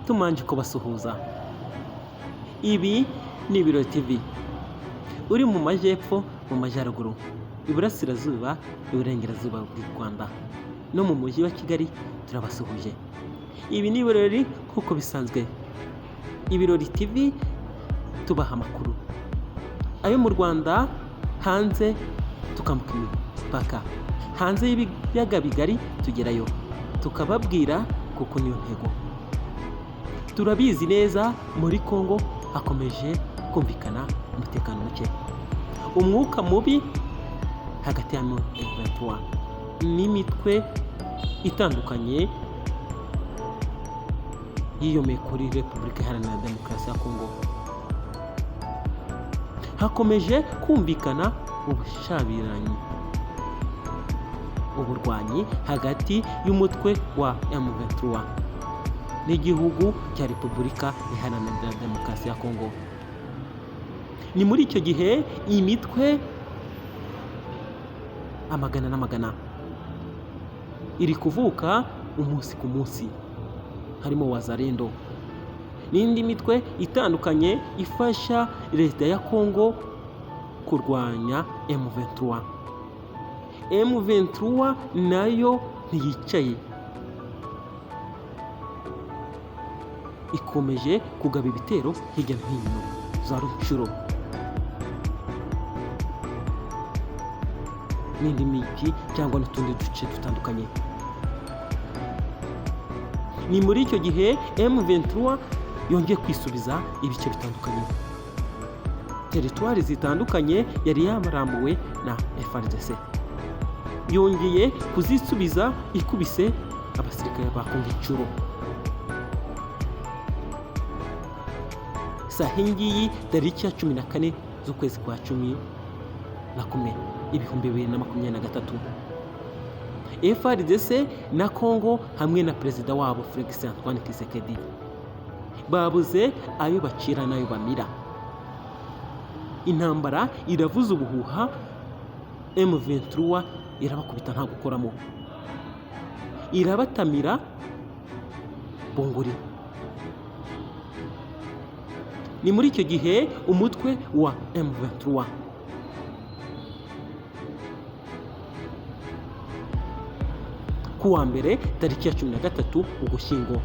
tumanje kubasuhuza. Ibi ni Ibirori TV, uri mu majyepfo, mu majyaruguru, iburasirazuba, iburengerazuba bw'u Rwanda no mu mujyi wa Kigali turabasuhuje. Ibi ni ibirori kuko bisanzwe. Ibirori TV tubaha amakuru ayo mu Rwanda, hanze tukambuka imipaka, hanze y'ibiyaga bigari tugerayo tukababwira, kuko niyo ntego. Turabizi neza muri Kongo hakomeje kumvikana umutekano muke, umwuka mubi hagati ya M23 n'imitwe itandukanye yiyomeye kuri Repubulika Iharanira Demokarasi ya Kongo. Hakomeje kumvikana ubushabiranyi, uburwanyi hagati y'umutwe wa M23 n'igihugu cya Repubulika Iharanira Demokarasi ya Kongo. Ni muri icyo gihe iyi mitwe amagana n'amagana iri kuvuka umunsi ku munsi, harimo Wazalendo n'indi mitwe itandukanye ifasha leta ya Kongo kurwanya M23. M23 nayo ntiyicaye, ikomeje kugaba ibitero hirya no hino, za Rucuro n'indi migi cyangwa n'utundi duce dutandukanye. Ni muri icyo gihe M23 yongeye kwisubiza ibice bitandukanye, teritwari zitandukanye yari yarambuwe na FARDC, yongeye kuzisubiza ikubise abasirikare ba Kongo inshuro. Saha ngiyi tariki ya 14 z'ukwezi kwa 11 2023, FARDC na Kongo hamwe na perezida wabo Felix Antoine Tshisekedi babuze ayo bacira n'ayo bamira. Intambara iravuza ubuhuha, M23 irabakubita nta gukoramo, irabatamira bongori. Ni muri icyo gihe umutwe wa M23 kuwa mbere tariki ya 13 Ugushyingo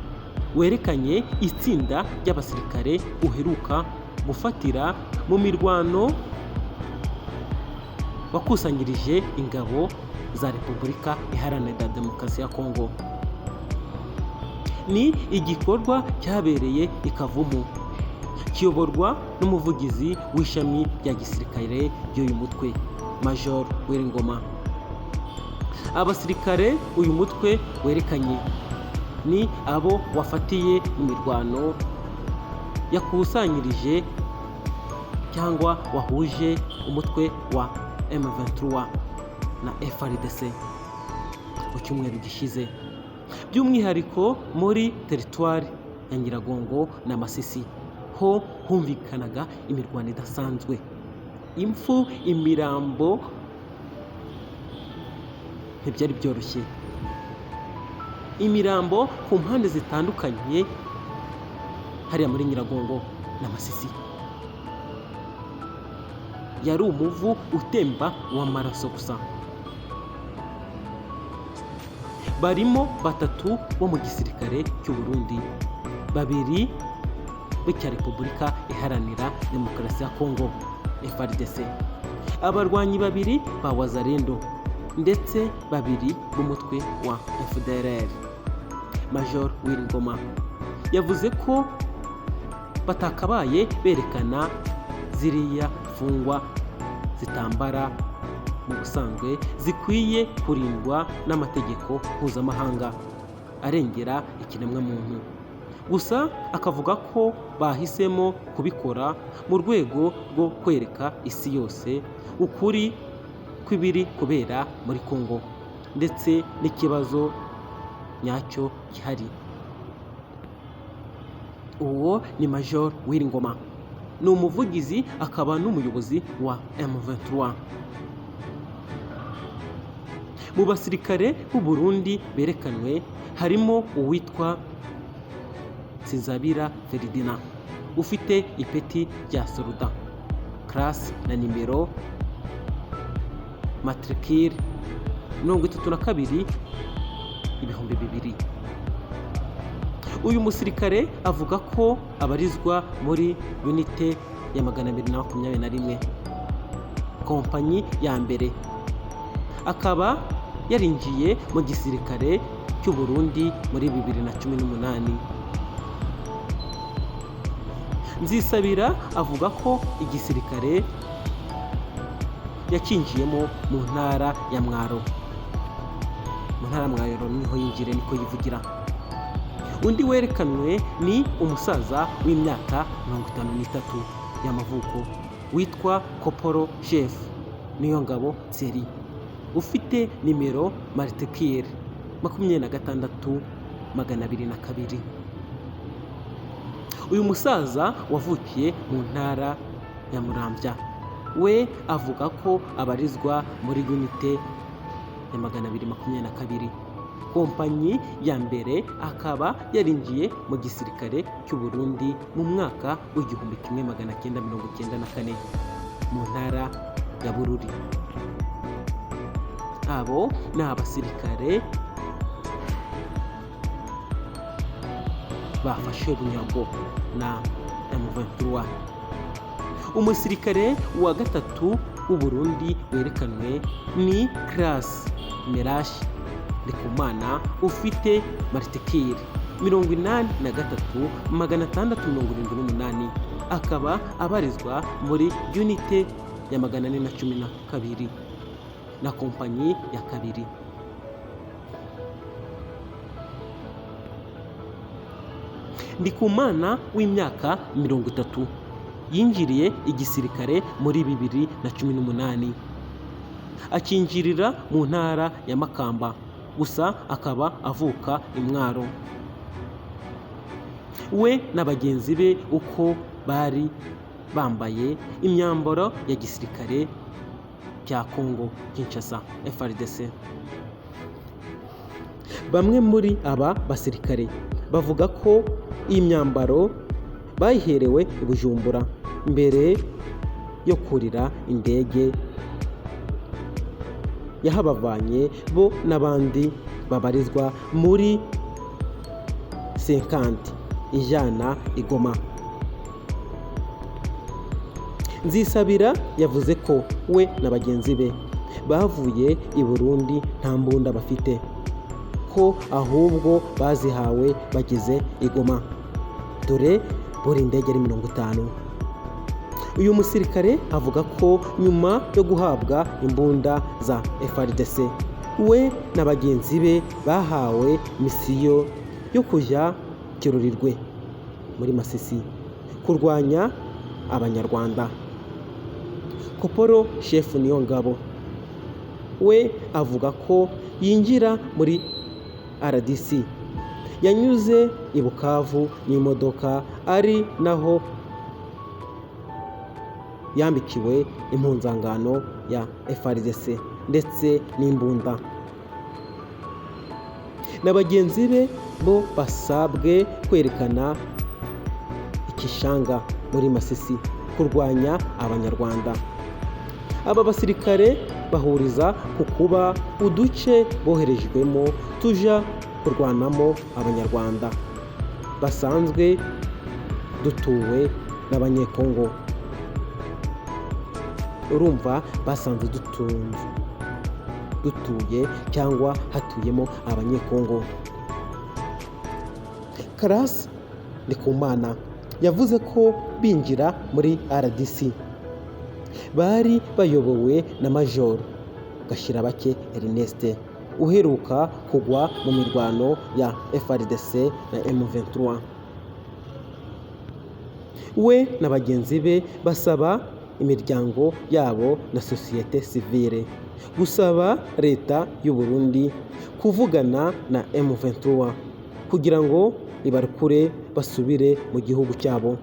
werekanye itsinda ry'abasirikare uheruka gufatira mu mirwano wakusanyirije ingabo za Repubulika Iharanira Demokarasi ya Kongo. Ni igikorwa cyabereye i Kavumu, kiyoborwa n'umuvugizi w'ishami rya gisirikare ry'uyu mutwe, Major Wiringoma. Abasirikare uyu mutwe werekanye ni abo wafatiye imirwano yakusanyirije cyangwa wahuje umutwe wa M23 na FARDC mu cyumweru gishize, by'umwihariko muri teritwari ya Nyiragongo na Masisi. Ho humvikanaga imirwano idasanzwe, impfu, imirambo, ntibyari byoroshye. Imirambo ku mpande zitandukanye hariya muri Nyiragongo na Masisi yari umuvu utemba w'amaraso gusa. Barimo 3 bo mu gisirikare cy'u Burundi, 2 b'icya Repubulika Iharanira Demokarasi ya Kongo FARDC, abarwanyi 2 ba Wazalendo ndetse 2 b'umutwe wa FDLR. Major Wiringoma yavuze ko batakabaye berekana ziriya fungwa zitambara mu busanzwe, zikwiye kurindwa n'amategeko mpuzamahanga arengera ikiremwamuntu. Gusa akavuga ko bahisemo kubikora mu rwego rwo kwereka isi yose ukuri kw'ibiri kubera muri Kongo ndetse n'ikibazo nyacyo gihari. Uwo ni Major Wiringoma, ni umuvugizi akaba n'umuyobozi wa M23. Mu basirikare b'u Burundi berekanwe harimo uwitwa Sinzabira Ferdinand ufite ipeti rya soruda, classe na nimero matricule 32 ibihumbi 2000. Uyu musirikare avuga ko abarizwa muri unite ya 221 kompanyi ya mbere, akaba yarinjiye mu gisirikare cy'u Burundi muri 2018. Nzisabira avuga ko igisirikare yacinjiyemo mu ntara ya Mwaro. Mu ntara ya Mwaro niho yinjire, niko yivugira. Undi werekanwe ni umusaza w'imyaka 53 y'amavuko witwa Koporo Chef Niyongabo Thierry ufite nimero matricule 26202. Uyu musaza wavukiye mu ntara ya Muramvya, we avuga ko abarizwa muri unite ya 222 kompanyi ya mbere, akaba yarinjiye mu gisirikare cy'u Burundi mu mwaka w'1994 mu ntara ya Bururi. Abo ni abasirikare bafashe bunyago na M23. Umusirikare wa gatatu w'u Burundi werekanwe ni classe Merashi Ndikumana ufite matricule 83678, akaba abarizwa muri unite ya 412 na kompanyi ya kabiri. Ndikumana w'imyaka 30 yinjiriye igisirikare muri 2018, akinjirira mu ntara ya Makamba, gusa akaba avuka i Mwaro. We na bagenzi be uko bari bambaye imyambaro ya gisirikare cya Congo Kinshasa FARDC. Bamwe muri aba basirikare bavuga ko iyi myambaro bayiherewe i Bujumbura mbere yo kurira indege yahabavanye, bo n'abandi babarizwa muri 50 ijana i Goma. Nzisabira yavuze ko we na bagenzi be bavuye i Burundi nta mbunda bafite, ko ahubwo bazihawe bageze i Goma, dore buri ndege ari 50. Uyu musirikare avuga ko nyuma yo guhabwa imbunda za FARDC, we na bagenzi be bahawe misiyo yo kujya Kirurirwe muri Masisi kurwanya abanyarwanda. Koporo Chef Niyongabo we avuga ko yinjira muri RDC yanyuze i Bukavu n'imodoka, ari naho yambikiwe impunzangano ya FARDC ndetse n'imbunda. Na bagenzi be bo basabwe kwerekana ikishanga muri Masisi kurwanya abanyarwanda. Aba basirikare bahuriza ku kuba uduce boherejwemo tuja kurwanamo abanyarwanda basanzwe dutuwe n'abanyekongo. Urumva basanzwe dutuye cyangwa hatuyemo abanyekongo. Classe Ndikumana yavuze ko binjira muri RDC bari bayobowe na Major Gashirabake Ernest uheruka kugwa mu mirwano ya FARDC na M23. We na bagenzi be basaba imiryango yabo na societe civile gusaba leta y'u Burundi kuvugana na M23 kugira ngo ibarukure basubire mu gihugu cyabo.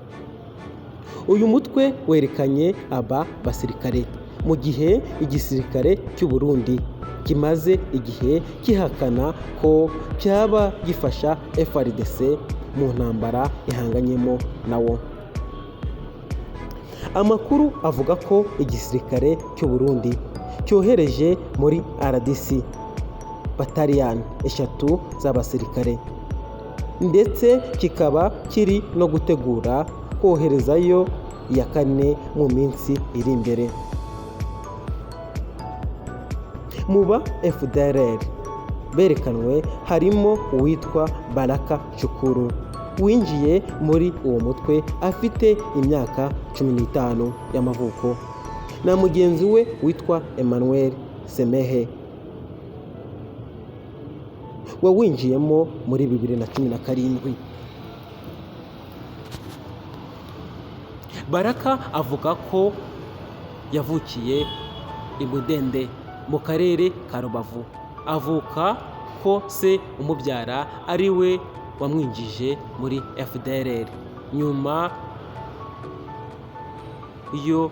Uyu mutwe werekanye aba basirikare mu gihe igisirikare cy'u Burundi kimaze igihe kihakana ko cyaba gifasha FARDC mu ntambara ihanganyemo nawo. Amakuru avuga ko igisirikare cy'u Burundi cyohereje muri RDC bataliyani 3 z'abasirikare ndetse kikaba kiri no gutegura koherezayo iya 4 mu minsi iri imbere. Mu ba FDLR berekanwe harimo uwitwa Baraka Chukuru winjiye muri uwo mutwe afite imyaka 15 y'amavuko na mugenzi we witwa Emmanuel Semehe wawinjiyemo muri 2017. Baraka avuga ko yavukiye i Mudende mu karere ka Rubavu, avuka ko se umubyara ari we wamwinjije muri FDLR nyuma yo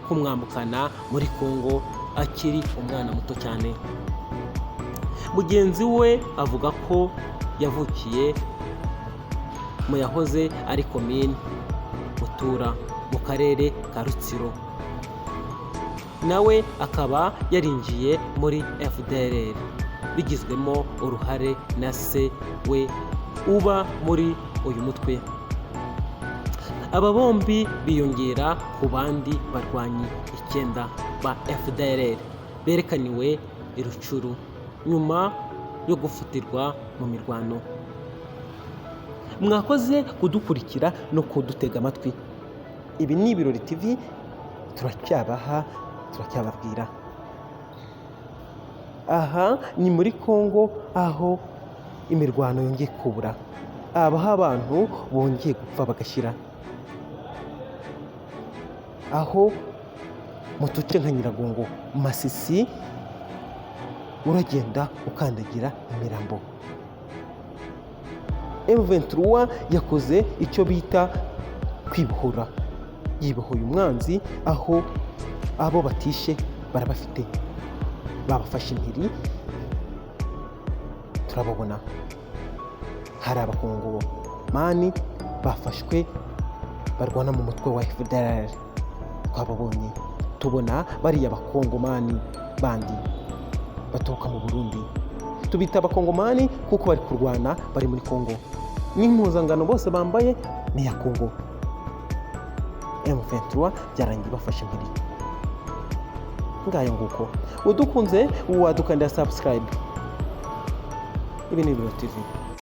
kumwambukana muri Kongo akiri umwana muto cyane. Mugenzi we avuga ko yavukiye mu yahoze ari komine Mutura mu karere ka Rutsiro, nawe akaba yarinjiye muri FDLR bigizwemo uruhare na se we uba muri uyu mutwe. Aba bombi biyongera ku bandi barwanyi 9 ba FDLR berekaniwe i Rucuru nyuma yo gufutirwa mu mirwano. Mwakoze kudukurikira no kudutega amatwi. Ibi ni Ibirori TV, turacyababwira. Aha ni muri Kongo aho imirwano yongeye kubura, abaho abantu bongeye gupfa bagashira, aho mu duce nka Nyiragongo, Masisi uragenda ukandagira imirambo. M23 yakoze icyo bita kwibohora, yibohoye umwanzi aho abo batishe barabafite, babafashe impiri turababona. Hari abakongomani bafashwe barwana mu mutwe wa FDLR twababonye, tubona bariya bakongomani bandi baturuka mu Burundi, tubita abakongomani kuko bari kurwana, bari muri Kongo, n'impuzangano bose bambaye ni ya Kongo. M23 byarangiye bafashe impiri. Ngayo nguko, udukunze wadukandira subscribe. Ibi ni Ibirori TV.